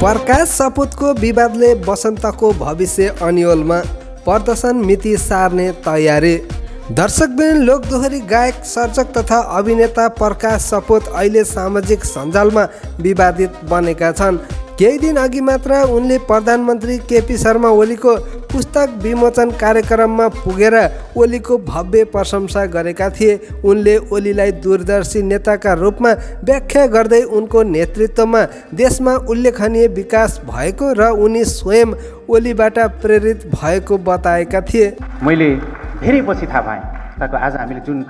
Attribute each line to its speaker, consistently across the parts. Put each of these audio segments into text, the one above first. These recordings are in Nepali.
Speaker 1: प्रकाश सपुतको विवादले बसन्तको भविष्य अन्योलमा, प्रदर्शन मिति सार्ने तयारी। दर्शकवृन्द, लोकदोहोरी गायक, सर्जक तथा अभिनेता प्रकाश सपुत अहिले सामाजिक सञ्जालमा विवादित बनेका छन्। केही दिन अघि मात्र उनले प्रधानमन्त्री केपी शर्मा ओलीको पुस्तक विमोचन कार्यक्रममा पुगेर ओलीको भव्य प्रशंसा गरेका थिए। उनले ओलीलाई दूरदर्शी नेताका रूपमा व्याख्या गर्दै उनको नेतृत्वमा देशमा उल्लेखनीय विकास भएको र उनी स्वयं ओलीबाट प्रेरित भएको बताएका थिए।
Speaker 2: मैले धेरै पछि थाहा पाएँ ताको आज हामीले जुन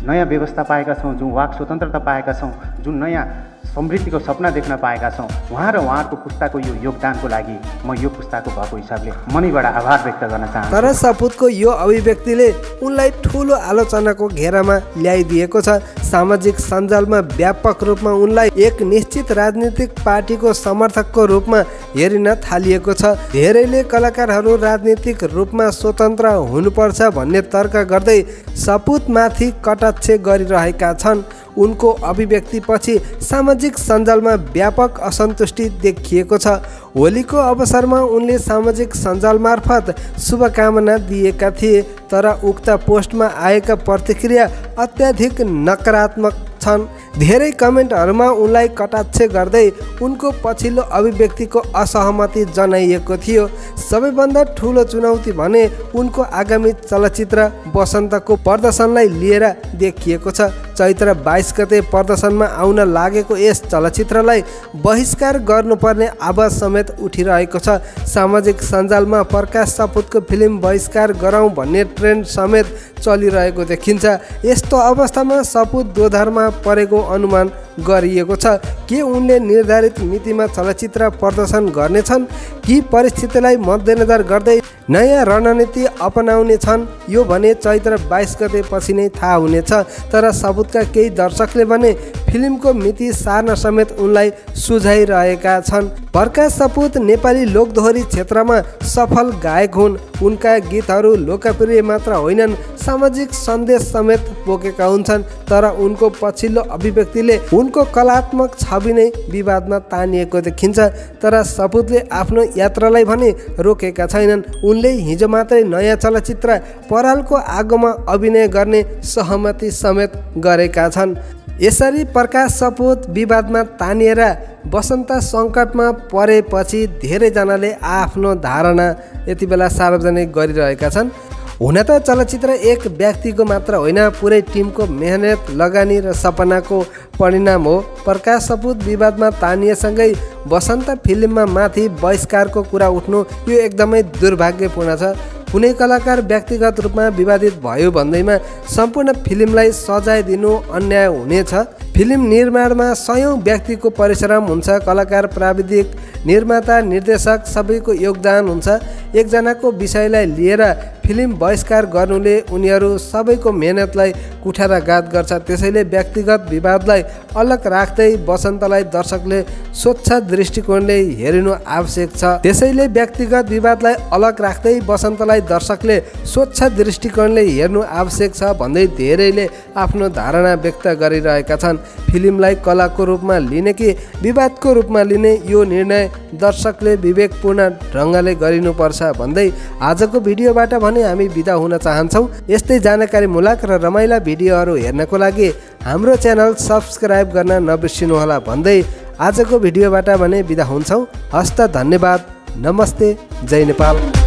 Speaker 2: नयाँ व्यवस्था पाएका छौँ, जुन वाक स्वतन्त्रता पाएका छौँ, जुन नयाँ समृद्धिको सपना देख्न पाएका छौँ, उहाँ र उहाँहरूको पुस्ताको यो योगदानको लागि म यो पुस्ताको भएको हिसाबले मनैबाट आभार व्यक्त गर्न चाहन्छु।
Speaker 1: तर सपुतको यो अभिव्यक्तिले उनलाई ठुलो आलोचनाको घेरामा ल्याइदिएको छ। सामाजिक सञ्जालमा व्यापक रूपमा उनलाई एक निश्चित राजनीतिक पार्टीको समर्थकको रूपमा हेरिन थालिएको छ। धेरैले कलाकारहरू राजनीतिक रूपमा स्वतन्त्र हुनुपर्छ भन्ने तर्क गर्दै सपुतमाथि कटाक्ष गरिरहेका छन्। उनको अभिव्यक्तिपछि सामाजिक सञ्जालमा व्यापक असन्तुष्टि देखिएको छ। होलीको अवसरमा उनले सामाजिक सञ्जाल मार्फत शुभकामना दिएका थिए, तर उक्त पोस्टमा आएका प्रतिक्रिया अत्याधिक नकारात्मक छन्। धेरै कमेन्टहरूमा उनलाई कटाक्ष गर्दै उनको पछिल्लो अभिव्यक्तिको असहमति जनाइएको थियो। सबैभन्दा ठुलो चुनौती भने उनको आगामी चलचित्र बसन्तको प्रदर्शनलाई लिएर देखिएको छ। चैत्र 22 गते प्रदर्शनमा आउन लागेको यस चलचित्रलाई बहिष्कार गर्नुपर्ने आवाज समेत उठिरहेको छ। सामाजिक सञ्जालमा प्रकाश सपुतको फिल्म बहिष्कार गराउँ भन्ने ट्रेन्ड समेत चलिरहेको देखिन्छ। यस्तो अवस्थामा सपुत दोधारमा परेको अनुमान गरिएको छ। के उनले निर्धारित मितिमा चलचित्र प्रदर्शन गर्नेछन् कि परिस्थितिलाई मध्यनजर गर्दै नयाँ रणनीति अपनाउने छन्, यो भने चैत्र 22 गते पछि नै थाहा हुनेछ। तर सपुतका केही दर्शकले भने फिल्मको मिति सार्न समेत उनलाई सुझाइरहेका छन्। प्रकाश सपुत नेपाली लोकदोहोरी क्षेत्रमा सफल गायक हुन्। उनका गीतहरू लोकप्रिय मात्र होइनन्, सामाजिक सन्देश समेत बोकेका हुन्छन्। तर उनको पछिल्लो अभिव्यक्तिले उनको कलात्मक छवि नै विवादमा तानिएको देखिन्छ। तर सपुतले आफ्नो यात्रालाई भने रोकेका छैनन्। उनले हिजो मात्रै नयाँ चलचित्र परालको आगोमा अभिनय गर्ने सहमति समेत गरेका छन्। यसरी प्रकाश सपुत विवादमा तानिएर बसन्त सङ्कटमा परेपछि धेरैजनाले आफ्नो धारणा यति बेला सार्वजनिक गरिरहेका छन्। हुन त चलचित्र एक व्यक्तिको मात्र होइन, पुरै टिमको मेहनत, लगानी र सपनाको परिणाम हो। प्रकाश सपुत विवादमा तानिएसँगै बसन्त फिल्ममा माथि बहिष्कारको कुरा उठ्नु यो एकदमै दुर्भाग्यपूर्ण छ। कुनै कलाकार व्यक्तिगत रूपमा विवादित भयो भन्दैमा सम्पूर्ण फिल्मलाई सजाय दिनु अन्याय हुनेछ। फिल्म निर्माणमा सयौं व्यक्तिको परिश्रम हुन्छ। कलाकार, प्राविधिक, निर्माता, निर्देशक सबैको योगदान हुन्छ। एकजनाको विषयलाई लिएर फिल्म बहिष्कार गर्नुले उनीहरू सबैको मेहनतलाई कुठाराघात गर्छ। त्यसैले व्यक्तिगत विवादलाई अलग राख्दै बसन्तलाई दर्शकले स्वच्छ दृष्टिकोणले हेर्नु आवश्यक छ। त्यसैले व्यक्तिगत विवादलाई अलग राख्दै बसन्तलाई दर्शकले स्वच्छ दृष्टिकोणले हेर्नु आवश्यक छ भन्दै धेरैले आफ्नो धारणा व्यक्त गरिरहेका छन्। फिल्मलाई कलाको रूपमा लिने कि विवादको रूपमा लिने, यो निर्णय दर्शकले विवेकपूर्ण ढङ्गले गरिनुपर्छ भन्दै आजको भिडियोबाट भने हामी बिदा हुन चाहन्छौँ। यस्तै जानकारीमूलक र रमाइला भिडियोहरू हेर्नको लागि हाम्रो च्यानल सब्स्क्राइब गर्न नबिर्सिनुहोला भन्दै आजको भिडियोबाट भने बिदा हुन्छौँ। हस्त, धन्यवाद, नमस्ते, जय नेपाल।